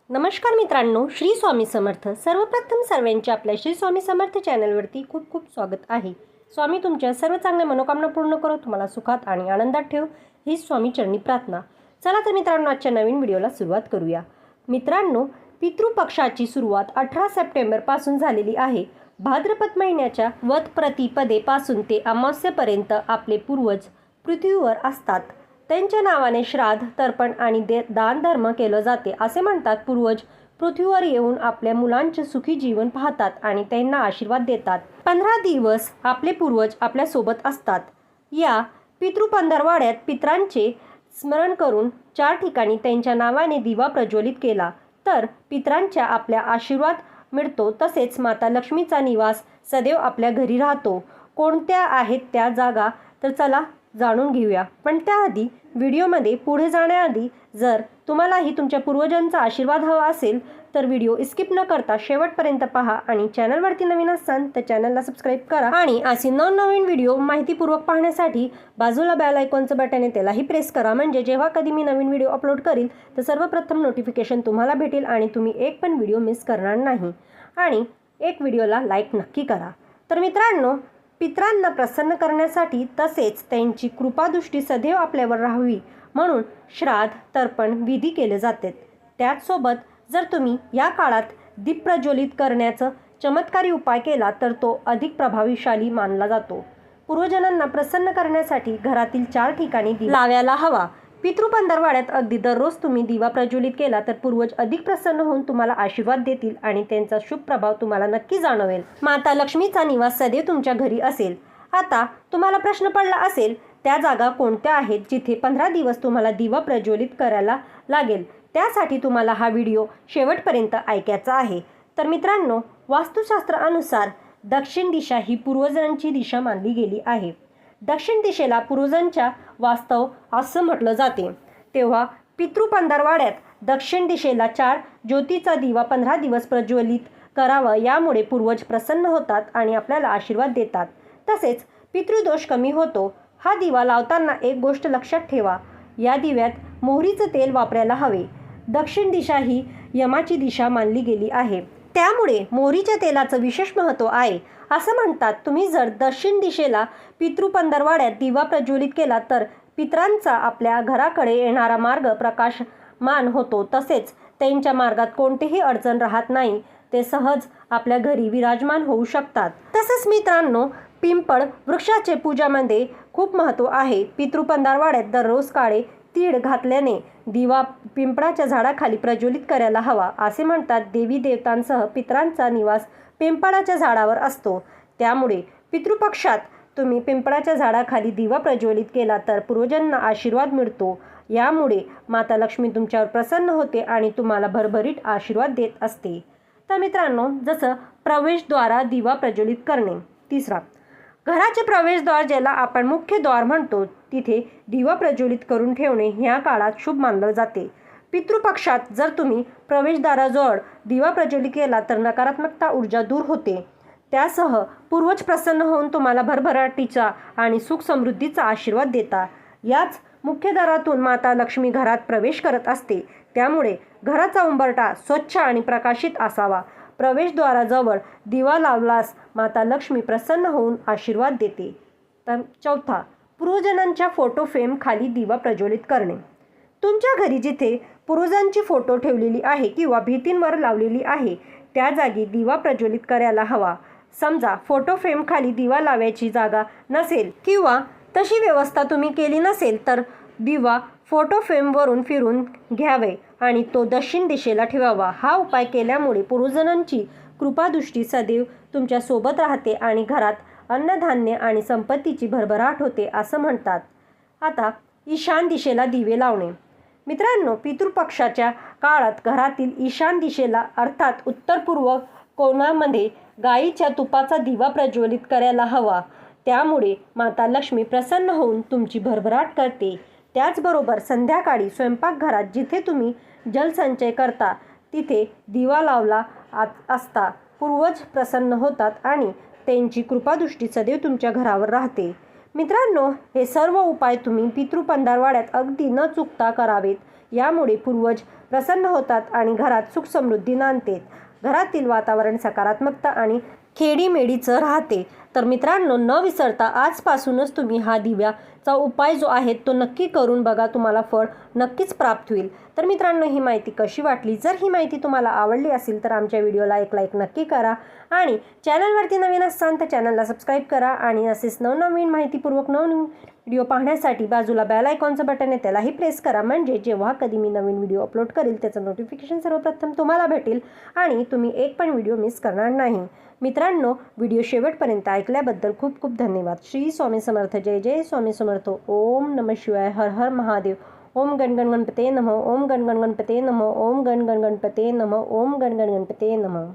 नमस्कार मित्रांनो, श्री स्वामी समर्थ। सर्वप्रथम सर्वांचे आपल्या श्री स्वामी समर्थ चॅनलवरती खूप खूप स्वागत आहे। स्वामी तुमच्या सर्व चांगल्या मनोकामना पूर्ण करो, तुम्हाला सुखात आणि आनंदात ठेव, ही स्वामी चरणी प्रार्थना। चला तर मित्रांनो, आजच्या नवीन व्हिडिओला सुरुवात करूया। मित्रांनो, पितृपक्षाची सुरुवात 18 सप्टेंबर पासून झालेली आहे। भाद्रपद महिन्याच्या वद प्रतिपदेपासून ते अमावस्येपर्यंत आपले पूर्वज पृथ्वीवर असतात। त्यांच्या नावाने श्राद्ध, तर्पण आणि दान धर्म केलं जाते। असे म्हणतात, पूर्वज पृथ्वीवर येऊन आपल्या मुलांचे सुखी जीवन पाहतात आणि त्यांना आशीर्वाद देतात। 15 दिवस आपले पूर्वज आपल्या सोबत असतात। या पितृपंधरवाड्यात पितरांचे स्मरण करून 4 ठिकाणी त्यांच्या नावाने दिवा प्रज्वलित केला तर पितरांच्या आपल्या आशीर्वाद मिळतो। तसेच माता लक्ष्मीचा निवास सदैव आपल्या घरी राहतो। कोणत्या आहेत त्या जागा तर चला जाणून घेऊया। पण त्याआधी व्हिडिओमध्ये पुढे जाण्याआधी जर तुम्हालाही तुमच्या पूर्वजांचा आशीर्वाद हवा असेल तर व्हिडिओ स्किप न करता शेवटपर्यंत पहा आणि चॅनलवरती नवीन असाल तर चॅनलला सबस्क्राईब करा आणि असे नवनवीन व्हिडिओ माहितीपूर्वक पाहण्यासाठी बाजूला बेल आयकॉनचं बटन आहे त्यालाही प्रेस करा, म्हणजे जेव्हा कधी मी नवीन व्हिडिओ अपलोड करील तर सर्वप्रथम नोटिफिकेशन तुम्हाला भेटेल आणि तुम्ही एक पण व्हिडिओ मिस करणार नाही। आणि एक व्हिडिओला लाईक नक्की करा। तर मित्रांनो, पितरांना प्रसन्न करण्यासाठी तसेच त्यांची कृपादृष्टी सदैव आपल्यावर राहावी म्हणून श्राद्ध, तर्पण विधी केले जातात। त्याचसोबत जर तुम्ही या काळात दीप प्रज्वलित करण्याचा चमत्कारी उपाय केला तर तो अधिक प्रभावशाली मानला जातो। पूर्वजांना प्रसन्न करण्यासाठी घरातील 4 ठिकाणी दिवा लावायला हवा। पितृपंधरवाड्यात अगदी दररोज तुम्ही दिवा प्रज्वलित केला तर पूर्वज अधिक प्रसन्न होऊन तुम्हाला आशीर्वाद देतील आणि त्यांचा शुभ प्रभाव तुम्हाला नक्की जाणवेल। माता लक्ष्मीचा निवास सदैव तुमच्या घरी असेल। आता तुम्हाला प्रश्न पडला असेल, त्या जागा कोणत्या आहेत जिथे 15 दिवस तुम्हाला दिवा प्रज्वलित करायला लागेल? त्यासाठी तुम्हाला हा व्हिडिओ शेवटपर्यंत ऐकायचा आहे। तर मित्रांनो, वास्तुशास्त्र अनुसार दक्षिण दिशा ही पूर्वजांची दिशा मानली गेली आहे। दक्षिण दिशेला पूर्वजांच्या वास्तव असं म्हटलं जाते। तेव्हा पितृपंधरवाड्यात दक्षिण दिशेला 4 ज्योतीचा दिवा 15 दिवस प्रज्वलित करावा, यामुळे पूर्वज प्रसन्न होतात आणि आपल्याला आशीर्वाद देतात। तसेच पितृदोष कमी होतो। हा दिवा लावताना एक गोष्ट लक्षात ठेवा, या दिव्यात मोहरीचं तेल वापरायला हवे। दक्षिण दिशा ही यमाची दिशा मानली गेली आहे, त्यामुळे मोहरीच्या तेलाचं विशेष महत्त्व आहे। असं म्हणतात, तुम्ही जर दक्षिण दिशेला पितृपंधरवाड्यात दिवा प्रज्वलित केला तर पितरांचा आपल्या घराकडे येणारा मार्ग प्रकाशमान होतो। तसेच त्यांच्या मार्गात कोणतीही अडचण राहत नाही, ते सहज आपल्या घरी विराजमान होऊ शकतात। तसेच मित्रांनो, पिंपळ वृक्षाचे पूजामध्ये खूप महत्त्व आहे। पितृपंधरवाड्यात दररोज काळे तीळ घातल्याने दिवा पिंपळाच्या झाडाखाली प्रज्वलित करायला हवा। असे म्हणतात, देवी देवतांसह पितरांचा निवास पिंपळाच्या झाडावर असतो, त्यामुळे पितृपक्षात तुम्ही पिंपळाच्या झाडाखाली दिवा प्रज्वलित केला तर पूर्वजांना आशीर्वाद मिळतो। यामुळे माता लक्ष्मी तुमच्यावर प्रसन्न होते आणि तुम्हाला भरभरीत आशीर्वाद देत असते। तर मित्रांनो, जसं प्रवेशद्वारा दिवा प्रज्वलित करणे। तिसरा, घराचे प्रवेशद्वार ज्याला आपण मुख्य द्वार म्हणतो तिथे दिवा प्रज्वलित करून ठेवणे ह्या काळात शुभ मानले जाते। पितृपक्षात जर तुम्ही प्रवेशद्वाराजवळ दिवा प्रज्वलित केला तर नकारात्मकता ऊर्जा दूर होते। त्यासह पूर्वज प्रसन्न होऊन तुम्हाला भरभराटीचा आणि सुख समृद्धीचा आशीर्वाद देतात। याच मुख्य दारातून माता लक्ष्मी घरात प्रवेश करत असते, त्यामुळे घराचा उंबरठा स्वच्छ आणि प्रकाशित असावा। प्रवेशद्वाराजवळ दिवा लावल्यास माता लक्ष्मी प्रसन्न होऊन आशीर्वाद देते। तर चौथा, पूर्वजांच्या फोटो फ्रेम खाली दिवा प्रज्वलित करणे। तुमच्या घरी जिथे पूर्वजांची फोटो ठेवलेली आहे किंवा भिंतींवर लावलेली आहे त्या जागी दिवा प्रज्वलित करायला हवा। समजा फोटो फ्रेम खाली दिवा लावायची जागा नसेल किंवा तशी व्यवस्था तुम्ही केली नसेल तर दिवा फोटो फ्रेमवरून फिरून घ्यावे आणि तो दक्षिण दिशेला ठेवावा। हा उपाय केल्यामुळे पूर्वजांची कृपादृष्टी सदैव तुमच्या सोबत राहते आणि घरात अन्नधान्य आणि संपत्तीची भरभराट होते असं म्हणतात। आता ईशान दिशेला दिवे लावणे। मित्रांनो, पितृपक्षाच्या काळात घरातील ईशान दिशेला अर्थात उत्तर पूर्व कोणामध्ये गाईच्या तुपाचा दिवा प्रज्वलित करायला हवा, त्यामुळे माता लक्ष्मी प्रसन्न होऊन तुमची भरभराट करते। त्याचबरोबर संध्याकाळी स्वयंपाकघरात जिथे तुम्ही जलसंचय करता तिथे दिवा लावला असता पूर्वज प्रसन्न होतात आणि त्यांची कृपादृष्टी सदैव तुमच्या घरावर राहते। मित्रांनो, हे सर्व उपाय तुम्ही पितृपंधरवाड्यात अगदी न चुकता करावेत। यामुळे पूर्वज प्रसन्न होतात आणि घरात सुख समृद्धी नांदते. घरातील वातावरण सकारात्मकता आणि खेडीमेडीचं राहते. तर मित्रांनो, न विसरता आजपासूनच तुम्ही हा दिव्याचा उपाय जो आहे तो नक्की करून बघा, तुम्हाला फळ नक्कीच प्राप्त होईल. तर मित्रांनो, ही माहिती कशी वाटली? जर ही माहिती तुम्हाला आवडली असेल तर आमच्या व्हिडिओला एक लाईक नक्की करा आणि चॅनलवरती नवीन असाल तर चॅनलला सबस्क्राईब करा आणि असेच नवनवीन माहितीपूर्वक नवनवीन व्हिडिओ पाहण्यासाठी बाजूला बेल आयकॉनचं बटन आहे त्यालाही प्रेस करा, म्हणजे जेव्हा कधी मी नवीन व्हिडिओ अपलोड करेल त्याचं नोटिफिकेशन सर्वप्रथम तुम्हाला भेटेल आणि तुम्ही एक पण व्हिडिओ मिस करणार नाही. मित्रांनो, व्हिडिओ शेवटपर्यंत ऐकल्याबद्दल खूप खूप धन्यवाद. श्री स्वामी समर्थ. जय जय स्वामी समर्थ. ओम नमः शिवाय. हर हर महादेव. ओम गण गण गणपते नमः. ओम गण गण गणपते नमः. ओम गण गण गणपते नमः. ओम गण गण गणपते नमः.